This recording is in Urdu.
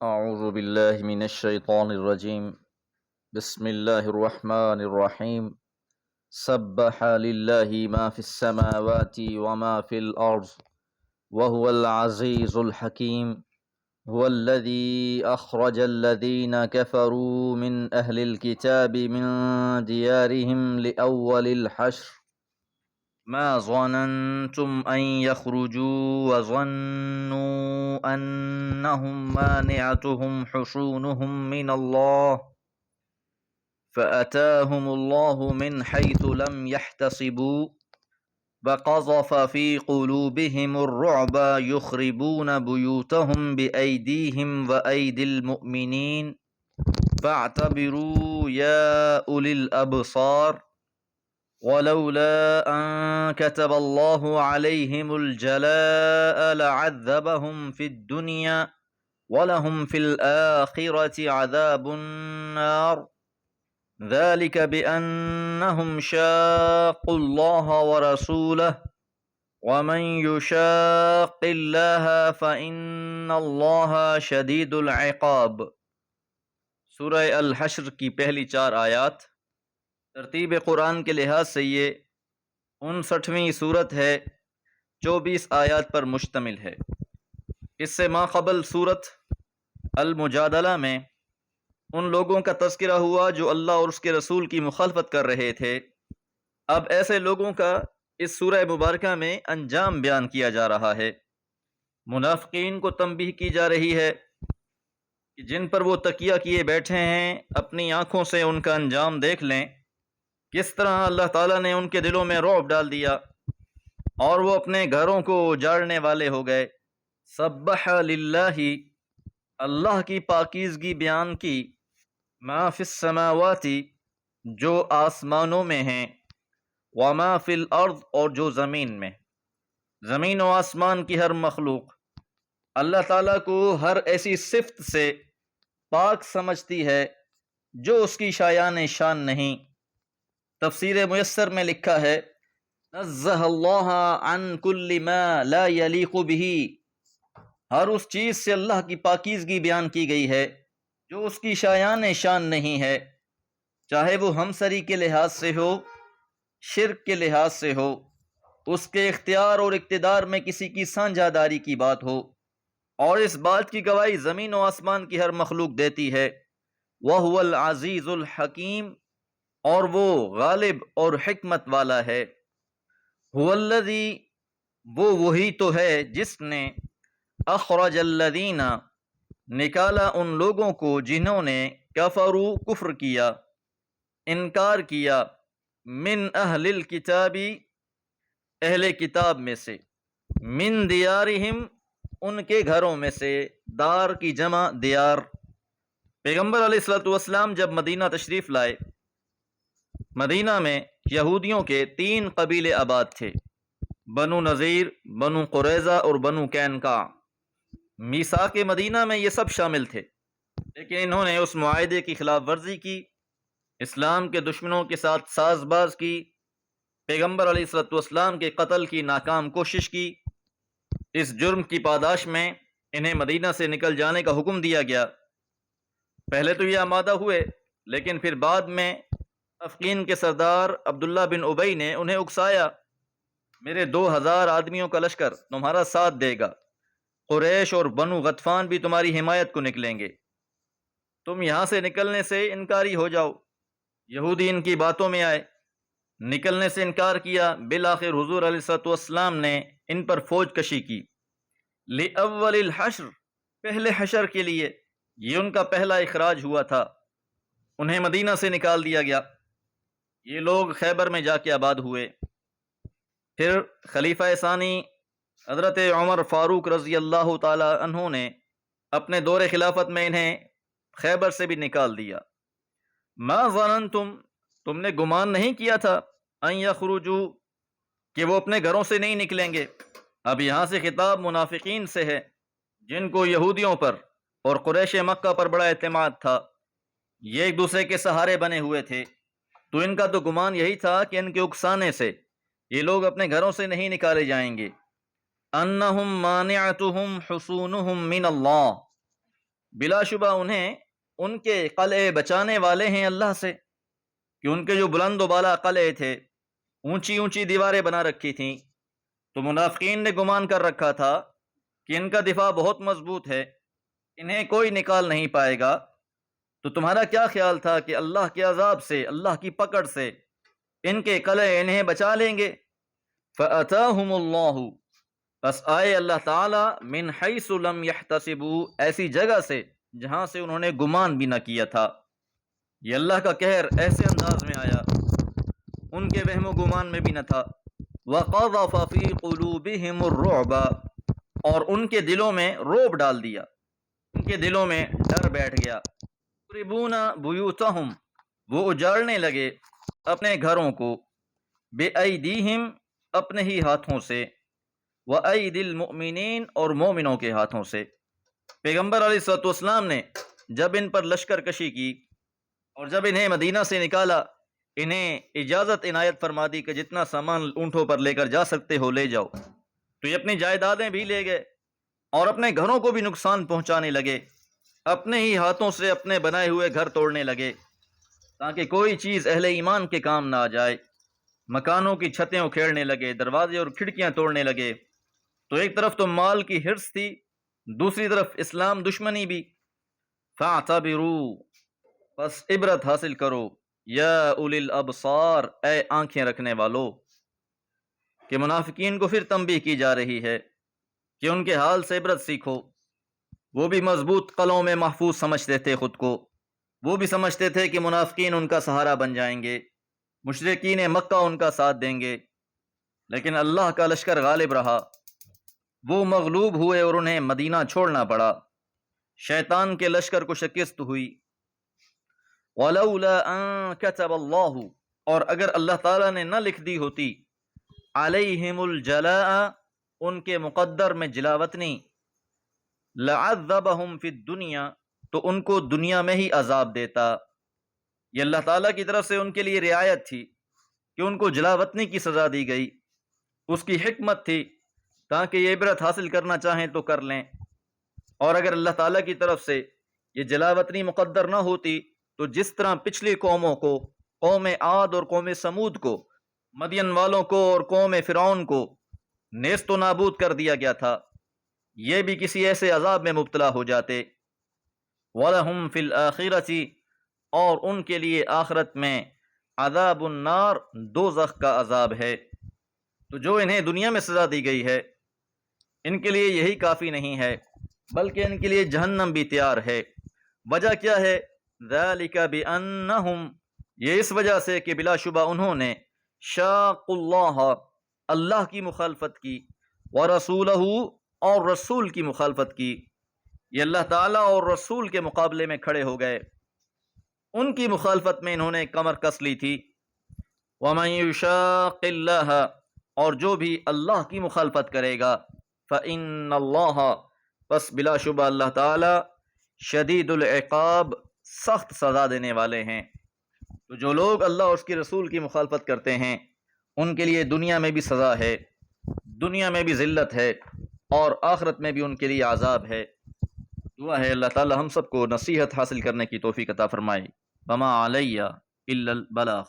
أعوذ بالله من الشيطان الرجيم. بسم الله الرحمن الرحيم. سبح لله ما في السماوات وما في الأرض وهو العزيز الحكيم. هو الذي أخرج الذين كفروا من أهل الكتاب من ديارهم لأول الحشر ما ظننتم أن يخرجوا وظنوا أنهم مانعتهم حصونهم من الله فأتاهم الله من حيث لم يحتسبوا وقذف في قلوبهم الرعب يخربون بيوتهم بأيديهم وأيدي المؤمنين فاعتبروا يا أولي الأبصار ولولا أن كتب الله عليهم الجلاء لعذبهم في الدنيا ولهم في الآخرة عذاب النار ذلك بأنهم شاقوا الله ورسوله ومن يشاق الله فإن الله شديد العقاب۔ سورہ الحشر کی پہلی 4 آیات ترتیب قرآن کے لحاظ سے یہ 59ویں سورت ہے، 24 آیات پر مشتمل ہے۔ اس سے ماقبل سورت المجادلہ میں ان لوگوں کا تذکرہ ہوا جو اللہ اور اس کے رسول کی مخالفت کر رہے تھے۔ اب ایسے لوگوں کا اس سورہ مبارکہ میں انجام بیان کیا جا رہا ہے۔ منافقین کو تنبیہ کی جا رہی ہے کہ جن پر وہ تکیہ کیے بیٹھے ہیں اپنی آنکھوں سے ان کا انجام دیکھ لیں، کس طرح اللہ تعالیٰ نے ان کے دلوں میں رعب ڈال دیا اور وہ اپنے گھروں کو اجاڑنے والے ہو گئے۔ سبح للہ، اللہ کی پاکیزگی بیان کی، ما فی السماوات، جو آسمانوں میں ہیں، وما فی الارض، اور جو زمین میں۔ زمین و آسمان کی ہر مخلوق اللہ تعالیٰ کو ہر ایسی صفت سے پاک سمجھتی ہے جو اس کی شایان شان نہیں۔ تفسیر میسر میں لکھا ہے نزہ اللہ عن کل ما لا یلیق بہ، ہر اس چیز سے اللہ کی پاکیزگی بیان کی گئی ہے جو اس کی شایان شان نہیں ہے، چاہے وہ ہمسری کے لحاظ سے ہو، شرک کے لحاظ سے ہو، اس کے اختیار اور اقتدار میں کسی کی سانجھا داری کی بات ہو، اور اس بات کی گواہی زمین و آسمان کی ہر مخلوق دیتی ہے۔ وَهُوَ الْعَزِيزُ الْحَكِيمُ، اور وہ غالب اور حکمت والا ہے۔ هُوَ الَّذِي، وہ وہی تو ہے جس نے اخرج الذین، نکالا ان لوگوں کو جنہوں نے کفروا، کفر کیا، انکار کیا، من اہل الکتاب، اہل کتاب میں سے، من دیارہم، ان کے گھروں میں سے، دار کی جمع دیار۔ پیغمبر علیہ الصلوۃ والسلام جب مدینہ تشریف لائے، مدینہ میں یہودیوں کے 3 قبیلے آباد تھے، بنو نذیر، بنو قریظہ اور بنو قینقاع۔ میثاق مدینہ میں یہ سب شامل تھے، لیکن انہوں نے اس معاہدے کی خلاف ورزی کی، اسلام کے دشمنوں کے ساتھ ساز باز کی، پیغمبر علیہ الصلوۃ والسلام کے قتل کی ناکام کوشش کی۔ اس جرم کی پاداش میں انہیں مدینہ سے نکل جانے کا حکم دیا گیا۔ پہلے تو یہ آمادہ ہوئے، لیکن پھر بعد میں منافقین کے سردار عبداللہ بن ابی نے انہیں اکسایا، میرے 2000 آدمیوں کا لشکر تمہارا ساتھ دے گا، قریش اور بنو غطفان بھی تمہاری حمایت کو نکلیں گے، تم یہاں سے نکلنے سے انکاری ہو جاؤ۔ یہودی ان کی باتوں میں آئے، نکلنے سے انکار کیا۔ بالآخر حضور علیہ الصلوۃ والسلام نے ان پر فوج کشی کی، لأول الحشر، پہلے حشر کے لیے، یہ ان کا پہلا اخراج ہوا تھا، انہیں مدینہ سے نکال دیا گیا۔ یہ لوگ خیبر میں جا کے آباد ہوئے۔ پھر خلیفہ ثانی حضرت عمر فاروق رضی اللہ تعالی عنہ نے اپنے دور خلافت میں انہیں خیبر سے بھی نکال دیا۔ ما ظننتم، تم نے گمان نہیں کیا تھا، ان یخرجوا، کہ وہ اپنے گھروں سے نہیں نکلیں گے۔ اب یہاں سے خطاب منافقین سے ہے جن کو یہودیوں پر اور قریش مکہ پر بڑا اعتماد تھا، یہ ایک دوسرے کے سہارے بنے ہوئے تھے، تو ان کا تو گمان یہی تھا کہ ان کے اکسانے سے یہ لوگ اپنے گھروں سے نہیں نکالے جائیں گے۔ انہم مانعتہم حصونہم من اللہ، بلا شبہ انہیں ان کے قلعے بچانے والے ہیں اللہ سے، کہ ان کے جو بلند و بالا قلعے تھے، اونچی اونچی دیواریں بنا رکھی تھیں، تو منافقین نے گمان کر رکھا تھا کہ ان کا دفاع بہت مضبوط ہے، انہیں کوئی نکال نہیں پائے گا۔ تو تمہارا کیا خیال تھا کہ اللہ کے عذاب سے، اللہ کی پکڑ سے ان کے قلعے انہیں بچا لیں گے؟ فَأَتَاهُمُ اللَّهُ، بس آئے اللہ تعالی، من حیث لم یحتسبوا، ایسی جگہ سے جہاں سے انہوں نے گمان بھی نہ کیا تھا۔ یہ اللہ کا قہر ایسے انداز میں آیا، ان کے وہم و گمان میں بھی نہ تھا۔ وَقَذَفَ فِي قُلُوبِهِمُ الرُّعْبَ، اور ان کے دلوں میں روب ڈال دیا، ان کے دلوں میں ڈر بیٹھ گیا۔ يَخْرِبُونَ بُيُوتَهُمْ، وہ اجاڑنے لگے اپنے گھروں کو، بِأَيْدِيهِمْ، اپنے ہی ہاتھوں سے، وَأَيْدِي الْمُؤْمِنِينَ، اور مومنوں کے ہاتھوں سے۔ پیغمبر علیہ الصلوۃ والسلام نے جب ان پر لشکر کشی کی اور جب انہیں مدینہ سے نکالا، انہیں اجازت عنایت فرما دی کہ جتنا سامان اونٹوں پر لے کر جا سکتے ہو لے جاؤ، تو یہ اپنی جائیدادیں بھی لے گئے اور اپنے گھروں کو بھی نقصان پہنچانے لگے، اپنے ہی ہاتھوں سے اپنے بنائے ہوئے گھر توڑنے لگے تاکہ کوئی چیز اہل ایمان کے کام نہ آ جائے۔ مکانوں کی چھتیں اکھیڑنے لگے، دروازے اور کھڑکیاں توڑنے لگے۔ تو ایک طرف تو مال کی حرص تھی، دوسری طرف اسلام دشمنی بھی۔ فَاعْتَبِرُوا، پس عبرت حاصل کرو، یا اولی الابصار، اے آنکھیں رکھنے والو۔ کہ منافقین کو پھر تنبیہ کی جا رہی ہے کہ ان کے حال سے عبرت سیکھو۔ وہ بھی مضبوط قلعوں میں محفوظ سمجھتے تھے خود کو، وہ بھی سمجھتے تھے کہ منافقین ان کا سہارا بن جائیں گے، مشرکین مکہ ان کا ساتھ دیں گے، لیکن اللہ کا لشکر غالب رہا، وہ مغلوب ہوئے اور انہیں مدینہ چھوڑنا پڑا، شیطان کے لشکر کو شکست ہوئی۔ وَلَوْلَا أَن كَتَبَ اللَّهُ، اور اگر اللہ تعالیٰ نے نہ لکھ دی ہوتی، عَلَيْهِمُ الْجَلَاءَ، ان کے مقدر میں جلاوطنی، لَعَذَّبَهُمْ فِي الدُّنْيَا، تو ان کو دنیا میں ہی عذاب دیتا۔ یہ اللہ تعالیٰ کی طرف سے ان کے لیے رعایت تھی کہ ان کو جلاوطنی کی سزا دی گئی، اس کی حکمت تھی تاکہ یہ عبرت حاصل کرنا چاہیں تو کر لیں، اور اگر اللہ تعالیٰ کی طرف سے یہ جلاوطنی مقدر نہ ہوتی تو جس طرح پچھلی قوموں کو، قوم عاد اور قوم سمود کو، مدین والوں کو اور قوم فرعون کو نیست و نابود کر دیا گیا تھا، یہ بھی کسی ایسے عذاب میں مبتلا ہو جاتے۔ وَلَهُمْ فِي الْآخِرَةِ، اور ان کے لیے آخرت میں عذاب النار، دوزخ کا عذاب ہے۔ تو جو انہیں دنیا میں سزا دی گئی ہے، ان کے لیے یہی کافی نہیں ہے، بلکہ ان کے لیے جہنم بھی تیار ہے۔ وجہ کیا ہے؟ ذَلِكَ بِأَنَّهُمْ، یہ اس وجہ سے کہ بلا شبہ انہوں نے شاق اللہ، اللہ کی مخالفت کی، وَرَسُولَهُ، اور رسول کی مخالفت کی۔ یہ اللہ تعالیٰ اور رسول کے مقابلے میں کھڑے ہو گئے، ان کی مخالفت میں انہوں نے کمر کس لی تھی۔ وَمَن يُشَاقِ اللَّهَ، اور جو بھی اللہ کی مخالفت کرے گا، فَإِنَّ اللَّهَ، پس بلا شبہ اللہ تعالی، شدید العقاب، سخت سزا دینے والے ہیں۔ تو جو لوگ اللہ اور اس کے رسول کی مخالفت کرتے ہیں، ان کے لیے دنیا میں بھی سزا ہے، دنیا میں بھی ذلت ہے، اور آخرت میں بھی ان کے لیے عذاب ہے۔ دعا ہے اللہ تعالی ہم سب کو نصیحت حاصل کرنے کی توفیق عطا فرمائے۔ وما علیہ الا البلاغ۔